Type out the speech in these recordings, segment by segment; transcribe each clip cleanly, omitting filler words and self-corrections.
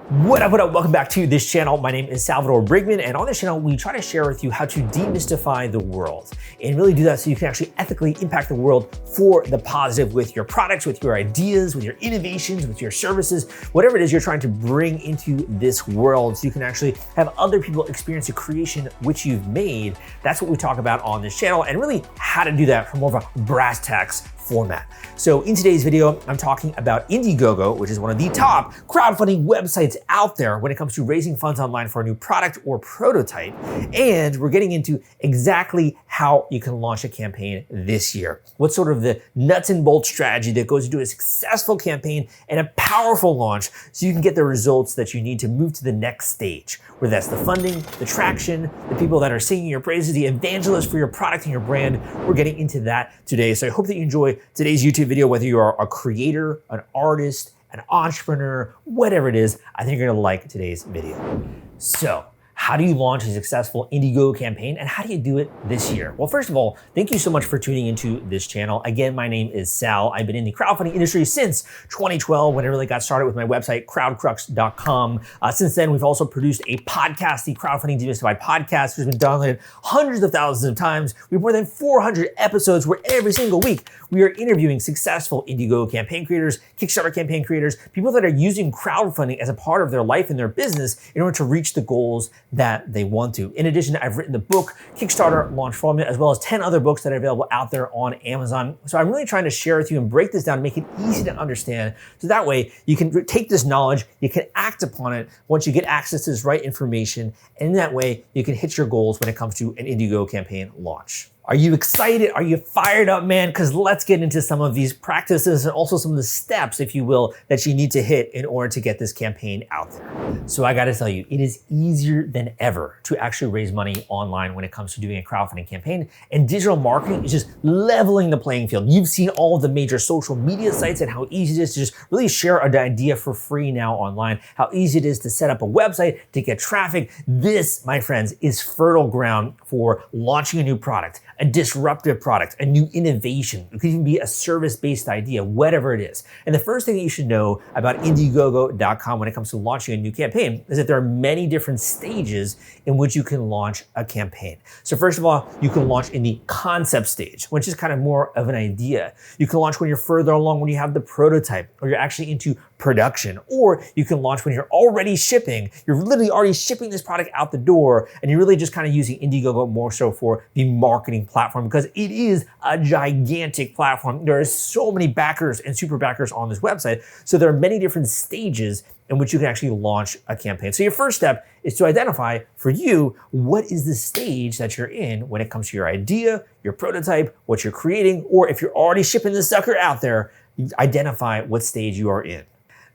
What up, welcome back to this channel. My name is Salvador Briggman, and on this channel, we try to share with you how to demystify the world and really do that so you can actually ethically impact the world for the positive with your products, with your ideas, with your innovations, with your services, whatever it is you're trying to bring into this world so you can actually have other people experience the creation which you've made. That's what we talk about on this channel, and really how to do that from more of a brass tacks format. So in today's video, I'm talking about Indiegogo, which is one of the top crowdfunding websites out there when it comes to raising funds online for a new product or prototype. And we're getting into exactly how you can launch a campaign this year. What's sort of the nuts and bolts strategy that goes into a successful campaign and a powerful launch so you can get the results that you need to move to the next stage, whether that's the funding, the traction, the people that are singing your praises, the evangelists for your product and your brand. We're getting into that today. So I hope that you enjoy today's YouTube video, whether you are a creator, an artist, an entrepreneur, whatever it is. I think you're gonna like today's video. So, how do you launch a successful Indiegogo campaign, and how do you do it this year? Well, first of all, thank you so much for tuning into this channel. Again, my name is Sal. I've been in the crowdfunding industry since 2012 when I really got started with my website, crowdcrux.com. Since then, we've also produced a podcast, the Crowdfunding Demystified Podcast, which has been downloaded hundreds of thousands of times. We have more than 400 episodes where every single week we are interviewing successful Indiegogo campaign creators, Kickstarter campaign creators, people that are using crowdfunding as a part of their life and their business in order to reach the goals that they want to. In addition, I've written the book, Kickstarter Launch Formula, as well as 10 other books that are available out there on Amazon. So I'm really trying to share with you and break this down and make it easy to understand. So that way you can take this knowledge, you can act upon it once you get access to this right information. And in that way, you can hit your goals when it comes to an Indiegogo campaign launch. Are you excited? Are you fired up, man? Because let's get into some of these practices and also some of the steps, if you will, that you need to hit in order to get this campaign out there. So I gotta tell you, it is easier than ever to actually raise money online when it comes to doing a crowdfunding campaign. And digital marketing is just leveling the playing field. You've seen all of the major social media sites and how easy it is to just really share an idea for free now online, how easy it is to set up a website, to get traffic. This, my friends, is fertile ground for launching a new product, a disruptive product, a new innovation. It could even be a service-based idea, whatever it is. And the first thing that you should know about Indiegogo.com when it comes to launching a new campaign is that there are many different stages in which you can launch a campaign. So first of all, you can launch in the concept stage, which is kind of more of an idea. You can launch when you're further along, when you have the prototype, or you're actually into production, or you can launch when you're already shipping. You're literally already shipping this product out the door, and you're really just kind of using Indiegogo more so for the marketing platform because it is a gigantic platform. There are so many backers and super backers on this website. So there are many different stages in which you can actually launch a campaign. So your first step is to identify for you, what is the stage that you're in when it comes to your idea, your prototype, what you're creating, or if you're already shipping this sucker out there, identify what stage you are in.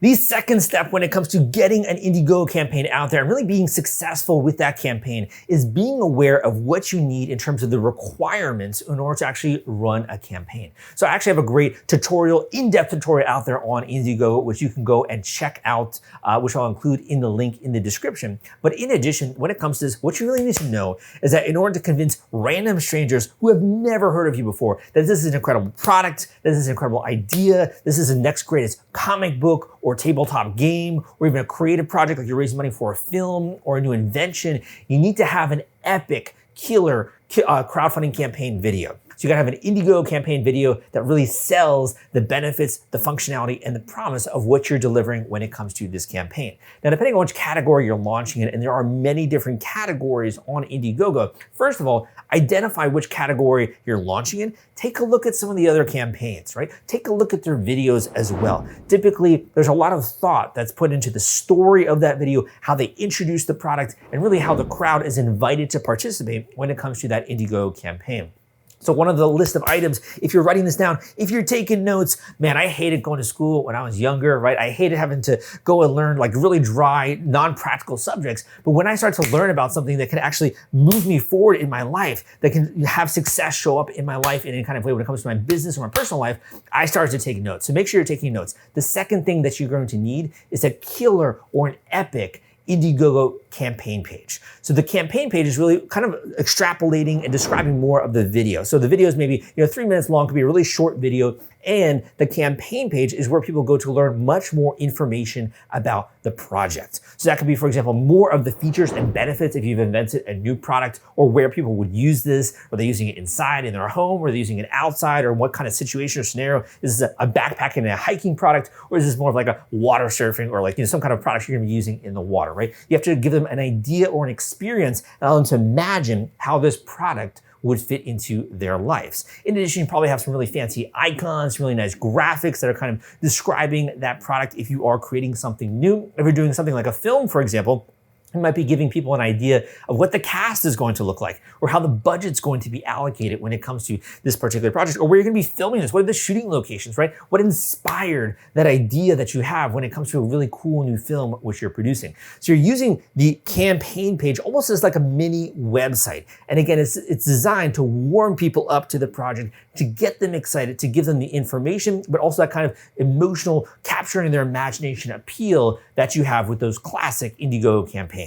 The second step when it comes to getting an Indiegogo campaign out there and really being successful with that campaign is being aware of what you need in terms of the requirements in order to actually run a campaign. So I actually have a great tutorial, in-depth tutorial out there on Indiegogo, which you can go and check out, which I'll include in the link in the description. But in addition, when it comes to this, what you really need to know is that in order to convince random strangers who have never heard of you before that this is an incredible product, that this is an incredible idea, this is the next greatest comic book or tabletop game, or even a creative project like you're raising money for a film or a new invention, you need to have an epic, killer crowdfunding campaign video. So you gotta have an Indiegogo campaign video that really sells the benefits, the functionality, and the promise of what you're delivering when it comes to this campaign. Now, depending on which category you're launching in, and there are many different categories on Indiegogo, first of all, identify which category you're launching in. Take a look at some of the other campaigns, right? Take a look at their videos as well. Typically, there's a lot of thought that's put into the story of that video, how they introduce the product, and really how the crowd is invited to participate when it comes to that Indiegogo campaign. So one of the list of items, if you're writing this down, if you're taking notes, man, I hated going to school when I was younger, right? I hated having to go and learn like really dry, non-practical subjects. But when I start to learn about something that can actually move me forward in my life, that can have success show up in my life in any kind of way when it comes to my business or my personal life, I started to take notes. So make sure you're taking notes. The second thing that you're going to need is a killer or an epic Indiegogo campaign page. So the campaign page is really kind of extrapolating and describing more of the video. So the video is maybe 3 minutes long, could be a really short video, and the campaign page is where people go to learn much more information about the project. So that could be, for example, more of the features and benefits if you've invented a new product, or where people would use this. Are they using it inside in their home? Or are they using it outside? Or what kind of situation or scenario? Is this a backpacking and a hiking product? Or is this more of like a water surfing, or like some kind of product you're gonna be using in the water, right? You have to give them an idea or an experience and allow them to imagine how this product would fit into their lives. In addition, you probably have some really fancy icons, really nice graphics that are kind of describing that product if you are creating something new. If you're doing something like a film, for example, you might be giving people an idea of what the cast is going to look like, or how the budget's going to be allocated when it comes to this particular project, or where you're gonna be filming this. What are the shooting locations, right? What inspired that idea that you have when it comes to a really cool new film which you're producing? So you're using the campaign page almost as like a mini website. And again, it's designed to warm people up to the project, to get them excited, to give them the information, but also that kind of emotional capturing their imagination appeal that you have with those classic Indiegogo campaigns.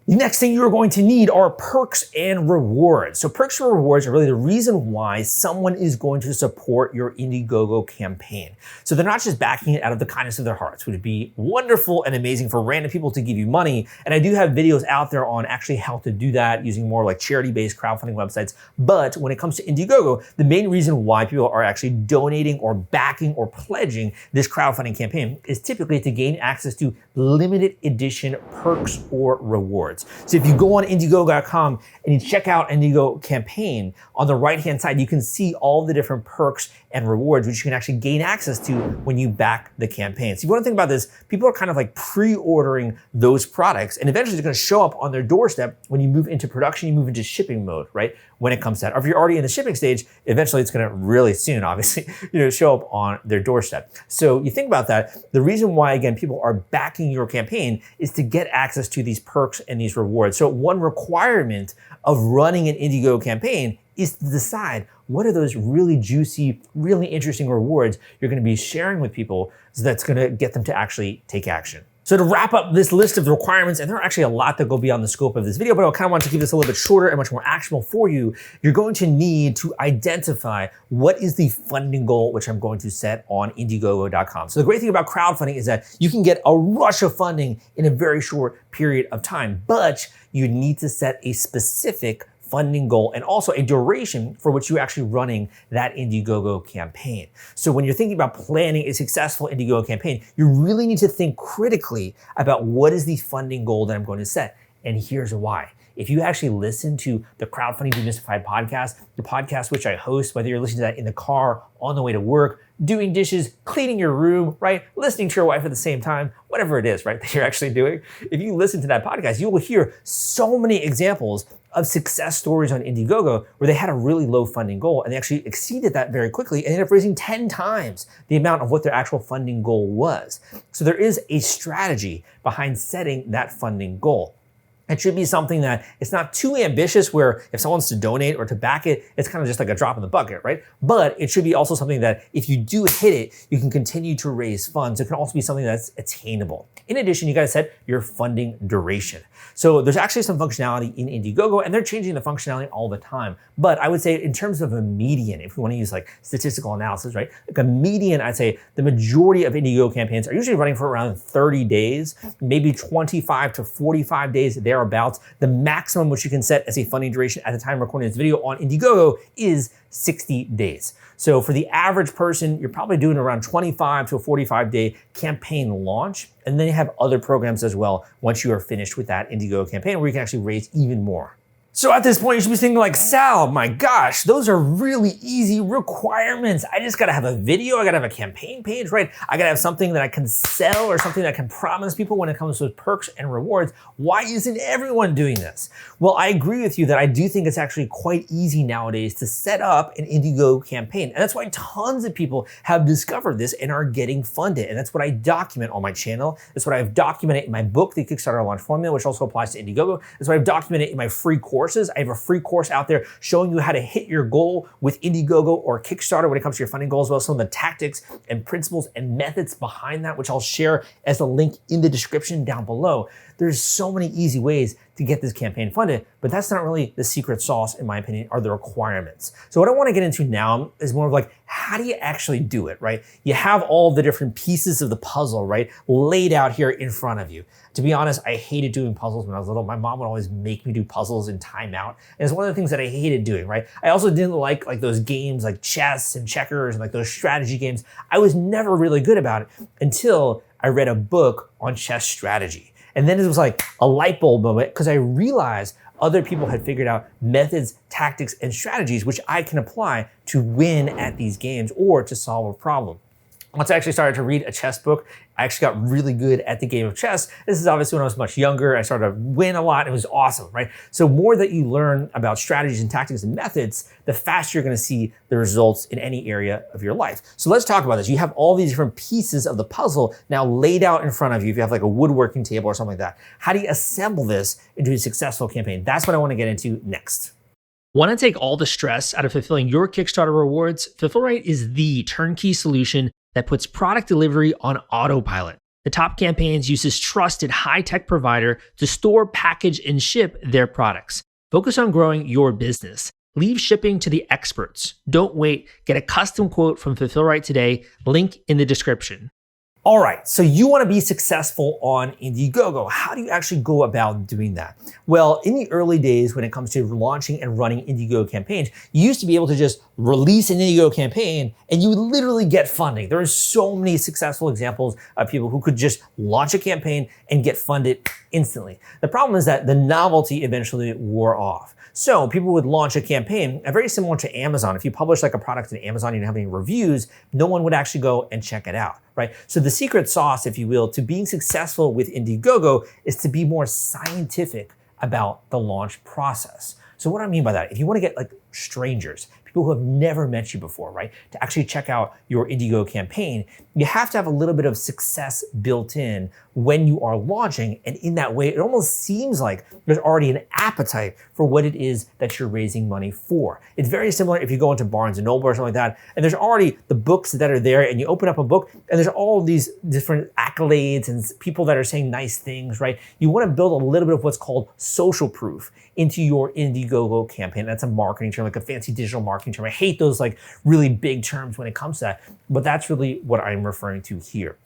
The next thing you're going to need are perks and rewards. So perks and rewards are really the reason why someone is going to support your Indiegogo campaign. So they're not just backing it out of the kindness of their hearts, which would be wonderful and amazing for random people to give you money. And I do have videos out there on actually how to do that using more like charity-based crowdfunding websites. But when it comes to Indiegogo, the main reason why people are actually donating or backing or pledging this crowdfunding campaign is typically to gain access to limited edition perks or rewards. So if you go on Indiegogo.com and you check out Indiegogo campaign, on the right-hand side, you can see all the different perks and rewards, which you can actually gain access to when you back the campaign. So if you want to think about this, people are kind of like pre-ordering those products, and eventually it's going to show up on their doorstep when you move into production, you move into shipping mode, right? When it comes to that. Or if you're already in the shipping stage, eventually it's going to really soon, obviously, show up on their doorstep. So you think about that. The reason why, again, people are backing your campaign is to get access to these perks and these rewards. So one requirement of running an Indiegogo campaign is to decide what are those really juicy, really interesting rewards you're going to be sharing with people, so that's going to get them to actually take action. So to wrap up this list of requirements, and there are actually a lot that go beyond the scope of this video, but I kind of want to keep this a little bit shorter and much more actionable for you. You're going to need to identify what is the funding goal, which I'm going to set on Indiegogo.com. So the great thing about crowdfunding is that you can get a rush of funding in a very short period of time, but you need to set a specific funding goal and also a duration for which you're actually running that Indiegogo campaign. So when you're thinking about planning a successful Indiegogo campaign, you really need to think critically about what is the funding goal that I'm going to set. And here's why. If you actually listen to the Crowdfunding Demystified podcast, the podcast which I host, whether you're listening to that in the car, on the way to work, doing dishes, cleaning your room, right? Listening to your wife at the same time, whatever it is, right, that you're actually doing. If you listen to that podcast, you will hear so many examples of success stories on Indiegogo where they had a really low funding goal and they actually exceeded that very quickly and ended up raising 10 times the amount of what their actual funding goal was. So there is a strategy behind setting that funding goal. It should be something that it's not too ambitious where if someone wants to donate or to back it, it's kind of just like a drop in the bucket, right? But it should be also something that if you do hit it, you can continue to raise funds. It can also be something that's attainable. In addition, you got to set your funding duration. So there's actually some functionality in Indiegogo and they're changing the functionality all the time. But I would say in terms of a median, if we want to use like statistical analysis, right? Like a median, I'd say the majority of Indiegogo campaigns are usually running for around 30 days, maybe 25 to 45 days thereabouts. The maximum which you can set as a funding duration at the time of recording this video on Indiegogo is 60 days. So for the average person, you're probably doing around 25 to a 45 day campaign launch. And then you have other programs as well once you are finished with that Indiegogo campaign where you can actually raise even more. So at this point, you should be thinking like, Sal, my gosh, those are really easy requirements. I just gotta have a video, I gotta have a campaign page, right? I gotta have something that I can sell or something that I can promise people when it comes to perks and rewards. Why isn't everyone doing this? Well, I agree with you that I do think it's actually quite easy nowadays to set up an Indiegogo campaign. And that's why tons of people have discovered this and are getting funded. And that's what I document on my channel. That's what I've documented in my book, The Kickstarter Launch Formula, which also applies to Indiegogo. That's what I've documented in my free course, courses. I have a free course out there showing you how to hit your goal with Indiegogo or Kickstarter when it comes to your funding goals, as well as some of the tactics and principles and methods behind that, which I'll share as a link in the description down below. There's so many easy ways to get this campaign funded, but that's not really the secret sauce, in my opinion, are the requirements. So what I want to get into now is more of like, how do you actually do it, right? You have all the different pieces of the puzzle, right, laid out here in front of you. To be honest, I hated doing puzzles when I was little. My mom would always make me do puzzles in timeout. And it's one of the things that I hated doing, right? I also didn't like those games like chess and checkers and like those strategy games. I was never really good about it until I read a book on chess strategy. And then it was like a light bulb moment because I realized other people had figured out methods, tactics, and strategies which I can apply to win at these games or to solve a problem. Once I actually started to read a chess book, I actually got really good at the game of chess. This is obviously when I was much younger. I started to win a lot. It was awesome, right? So more that you learn about strategies and tactics and methods, the faster you're going to see the results in any area of your life. So let's talk about this. You have all these different pieces of the puzzle now laid out in front of you. If you have like a woodworking table or something like that, how do you assemble this into a successful campaign? That's what I want to get into next. Want to take all the stress out of fulfilling your Kickstarter rewards? Fulfillrite is the turnkey solution that puts product delivery on autopilot. The Top Campaigns uses trusted high-tech provider to store, package, and ship their products. Focus on growing your business. Leave shipping to the experts. Don't wait. Get a custom quote from Fulfillrite today. Link in the description. All right, so you want to be successful on Indiegogo. How do you actually go about doing that? Well, in the early days when it comes to launching and running Indiegogo campaigns, you used to be able to just release an Indiegogo campaign and you would literally get funding. There are so many successful examples of people who could just launch a campaign and get funded instantly. The problem is that the novelty eventually wore off. So people would launch a campaign, very similar to Amazon. If you publish like a product on Amazon, you don't have any reviews, no one would actually go and check it out, right? So the secret sauce, if you will, to being successful with Indiegogo is to be more scientific about the launch process. So what I mean by that, if you want to get like strangers, people who have never met you before, right, to actually check out your Indiegogo campaign, you have to have a little bit of success built in when you are launching. And in that way, it almost seems like there's already an appetite for what it is that you're raising money for. It's very similar if you go into Barnes & Noble or something like that, and there's already the books that are there, and you open up a book, and there's all of these different accolades and people that are saying nice things, right? You want to build a little bit of what's called social proof into your Indiegogo campaign. That's a marketing term, like a fancy digital marketing term. I hate those like really big terms when it comes to that, but that's really what I'm referring to here.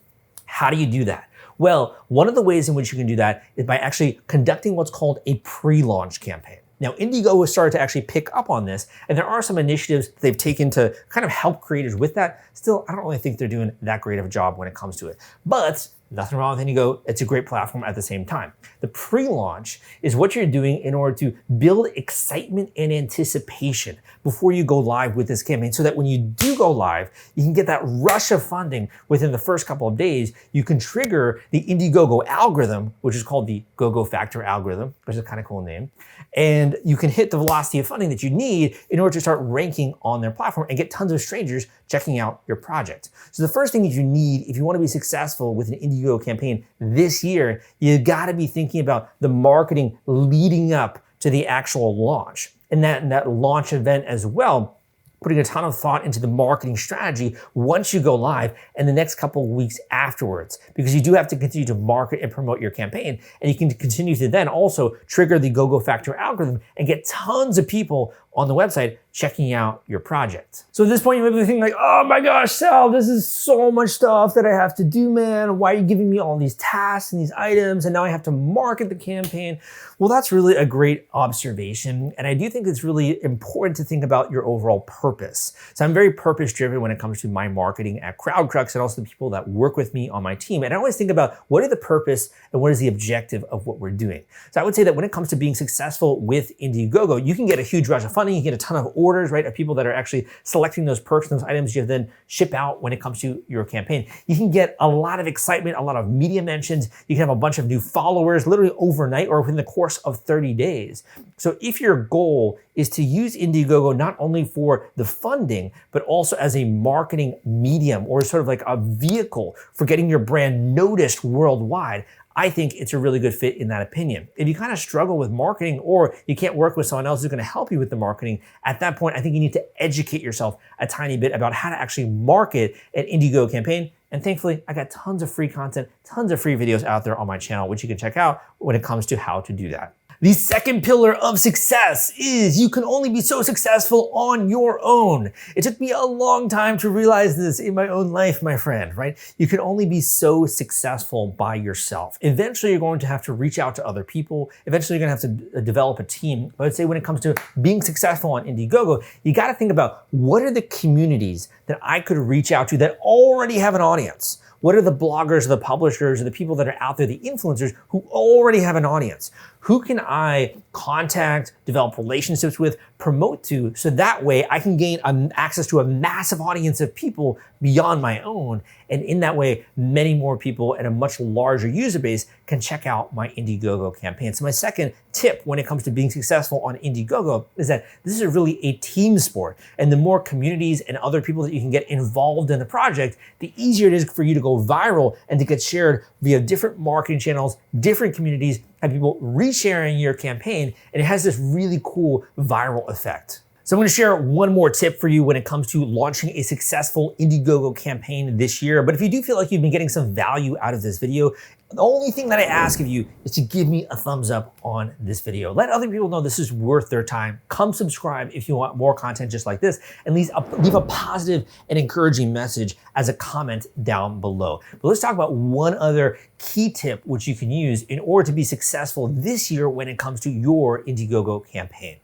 How do you do that? Well, one of the ways in which you can do that is by actually conducting what's called a pre-launch campaign. Now, Indiegogo has started to actually pick up on this, and there are some initiatives they've taken to kind of help creators with that. Still, I don't really think they're doing that great of a job when it comes to it. But nothing wrong with Indiegogo. It's a great platform at the same time. The pre-launch is what you're doing in order to build excitement and anticipation before you go live with this campaign, so that when you do go live, you can get that rush of funding within the first couple of days. You can trigger the Indiegogo algorithm, which is called the Gogo Factor algorithm, which is a kind of cool name. And you can hit the velocity of funding that you need in order to start ranking on their platform and get tons of strangers checking out your project. So the first thing that you need if you want to be successful with an Indiegogo campaign this year, you got to be thinking about the marketing leading up to the actual launch. And that launch event as well, putting a ton of thought into the marketing strategy once you go live and the next couple of weeks afterwards, because you do have to continue to market and promote your campaign. And you can continue to then also trigger the Gogo Factor algorithm and get tons of people on the website checking out your project. So at this point, you might be thinking like, oh my gosh, Sal, this is so much stuff that I have to do, man. Why are you giving me all these tasks and these items? And now I have to market the campaign. Well, that's really a great observation. And I do think it's really important to think about your overall purpose. So I'm very purpose driven when it comes to my marketing at CrowdCrux and also the people that work with me on my team. And I always think about what is the purpose and what is the objective of what we're doing. So I would say that when it comes to being successful with Indiegogo, you can get a huge rush of funding, you get a ton of orders, right, of people that are actually selecting those perks and those items you then ship out when it comes to your campaign. You can get a lot of excitement, a lot of media mentions. You can have a bunch of new followers literally overnight or within the course of 30 days. So if your goal is to use Indiegogo not only for the funding, but also as a marketing medium or sort of like a vehicle for getting your brand noticed worldwide, I think it's a really good fit in that opinion. If you kind of struggle with marketing or you can't work with someone else who's gonna help you with the marketing, at that point, I think you need to educate yourself a tiny bit about how to actually market an Indiegogo campaign. And thankfully, I got tons of free content, tons of free videos out there on my channel, which you can check out when it comes to how to do that. The second pillar of success is you can only be so successful on your own. It took me a long time to realize this in my own life, my friend, right? You can only be so successful by yourself. Eventually, you're going to have to reach out to other people. Eventually, you're gonna have to develop a team. But I'd say when it comes to being successful on Indiegogo, you gotta think about what are the communities that I could reach out to that already have an audience? What are the bloggers, the publishers, or the people that are out there, the influencers who already have an audience? Who can I contact, develop relationships with, promote to, so that way I can gain access to a massive audience of people beyond my own. And in that way, many more people and a much larger user base can check out my Indiegogo campaign. So my second tip when it comes to being successful on Indiegogo is that this is really a team sport. And the more communities and other people that you can get involved in the project, the easier it is for you to go viral and to get shared via different marketing channels, different communities, have people resharing your campaign, and it has this really cool viral effect. So I'm gonna share one more tip for you when it comes to launching a successful Indiegogo campaign this year. But if you do feel like you've been getting some value out of this video, the only thing that I ask of you is to give me a thumbs up on this video. Let other people know this is worth their time. Come subscribe if you want more content just like this, and leave a positive and encouraging message as a comment down below. But let's talk about one other key tip which you can use in order to be successful this year when it comes to your Indiegogo campaign.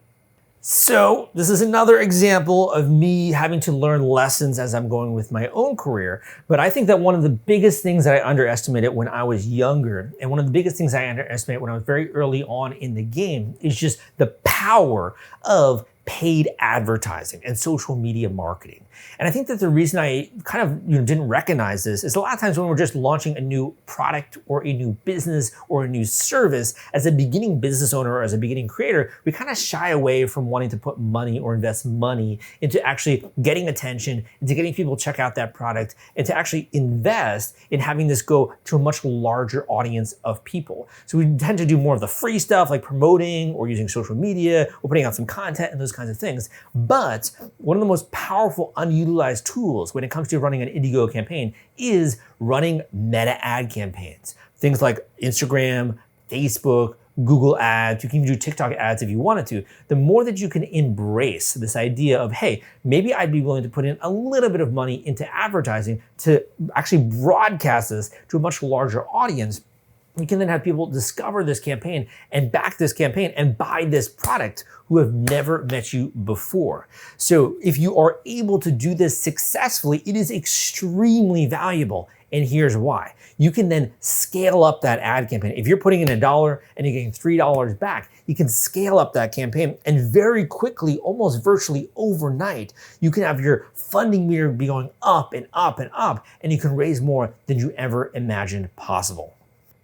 So this is another example of me having to learn lessons as I'm going with my own career. But I think that one of the biggest things that I underestimated when I was younger, and one of the biggest things I underestimated when I was very early on in the game, is just the power of paid advertising and social media marketing. And I think that the reason I kind of didn't recognize this is a lot of times when we're just launching a new product or a new business or a new service, as a beginning business owner or as a beginning creator, we kind of shy away from wanting to put money or invest money into actually getting attention, into getting people to check out that product, and to actually invest in having this go to a much larger audience of people. So we tend to do more of the free stuff like promoting or using social media or putting out some content and those kinds of things. But one of the most powerful unutilized tools when it comes to running an Indiegogo campaign is running meta ad campaigns. Things like Instagram, Facebook, Google ads, you can even do TikTok ads if you wanted to. The more that you can embrace this idea of, hey, maybe I'd be willing to put in a little bit of money into advertising to actually broadcast this to a much larger audience, you can then have people discover this campaign and back this campaign and buy this product who have never met you before. So if you are able to do this successfully, it is extremely valuable. And here's why. You can then scale up that ad campaign. If you're putting in $1 and you're getting $3 back, you can scale up that campaign, and very quickly, almost virtually overnight, you can have your funding meter be going up and up and up, and you can raise more than you ever imagined possible.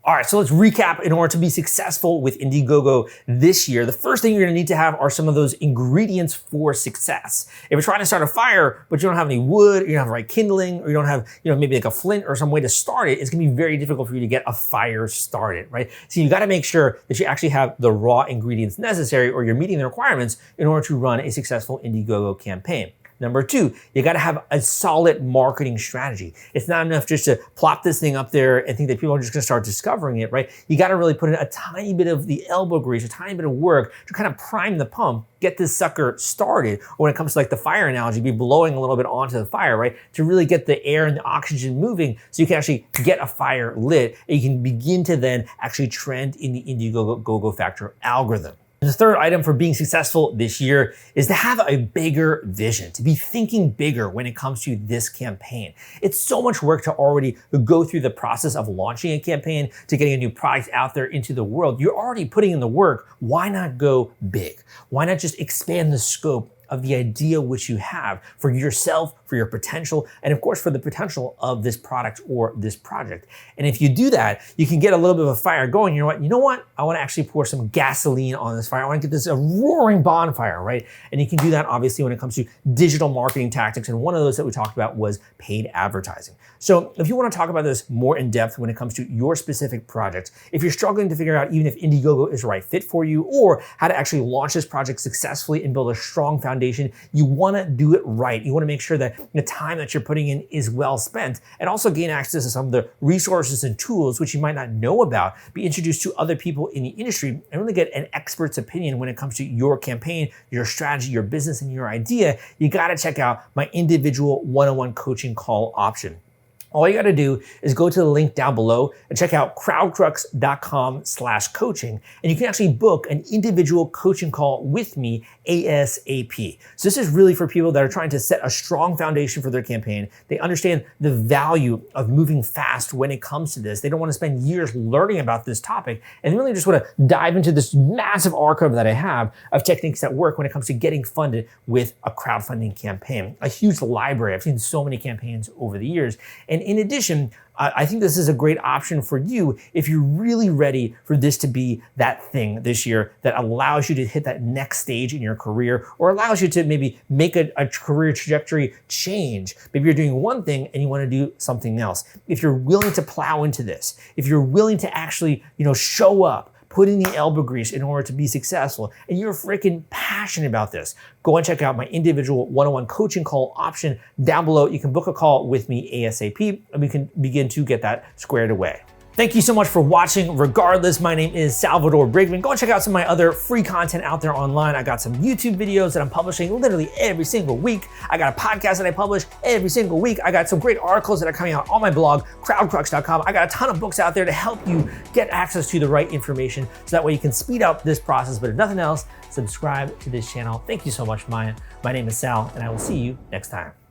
All right, so let's recap. In order to be successful with Indiegogo this year, the first thing you're gonna need to have are some of those ingredients for success. If you're trying to start a fire, but you don't have any wood, or you don't have the right kindling, or you don't have, maybe like a flint or some way to start it, it's gonna be very difficult for you to get a fire started, right? So you gotta make sure that you actually have the raw ingredients necessary, or you're meeting the requirements in order to run a successful Indiegogo campaign. Number two, you gotta have a solid marketing strategy. It's not enough just to plop this thing up there and think that people are just gonna start discovering it, right? You gotta really put in a tiny bit of the elbow grease, a tiny bit of work to kind of prime the pump, get this sucker started. Or when it comes to like the fire analogy, be blowing a little bit onto the fire, right? To really get the air and the oxygen moving so you can actually get a fire lit, and you can begin to then actually trend in the Indiegogo Factor algorithm. The third item for being successful this year is to have a bigger vision, to be thinking bigger when it comes to this campaign. It's so much work to already go through the process of launching a campaign, to getting a new product out there into the world. You're already putting in the work. Why not go big? Why not just expand the scope of the idea which you have for yourself, for your potential, and of course for the potential of this product or this project. And if you do that, you can get a little bit of a fire going. You know what? I want to actually pour some gasoline on this fire. I want to get this a roaring bonfire, right? And you can do that obviously when it comes to digital marketing tactics. And one of those that we talked about was paid advertising. So if you want to talk about this more in depth when it comes to your specific project, if you're struggling to figure out even if Indiegogo is the right fit for you or how to actually launch this project successfully and build a strong foundation, you want to do it right. You want to make sure that the time that you're putting in is well spent and also gain access to some of the resources and tools which you might not know about, be introduced to other people in the industry and really get an expert's opinion when it comes to your campaign, your strategy, your business, and your idea. You got to check out my individual one-on-one coaching call option. All you got to do is go to the link down below and check out crowdcrux.com/coaching. And you can actually book an individual coaching call with me ASAP. So this is really for people that are trying to set a strong foundation for their campaign. They understand the value of moving fast when it comes to this. They don't want to spend years learning about this topic and really just want to dive into this massive archive that I have of techniques that work when it comes to getting funded with a crowdfunding campaign. A huge library. I've seen so many campaigns over the years. And in addition, I think this is a great option for you if you're really ready for this to be that thing this year that allows you to hit that next stage in your career or allows you to maybe make a career trajectory change. Maybe you're doing one thing and you want to do something else. If you're willing to plow into this, if you're willing to actually, show up, put in the elbow grease in order to be successful, and you're freaking passionate about this, go and check out my individual one-on-one coaching call option down below. You can book a call with me ASAP, and we can begin to get that squared away. Thank you so much for watching. Regardless, my name is Salvador Briggman. Go and check out some of my other free content out there online. I got some YouTube videos that I'm publishing literally every single week. I got a podcast that I publish every single week. I got some great articles that are coming out on my blog, crowdcrux.com. I got a ton of books out there to help you get access to the right information so that way you can speed up this process. But if nothing else, subscribe to this channel. Thank you so much, Maya. My name is Sal, and I will see you next time.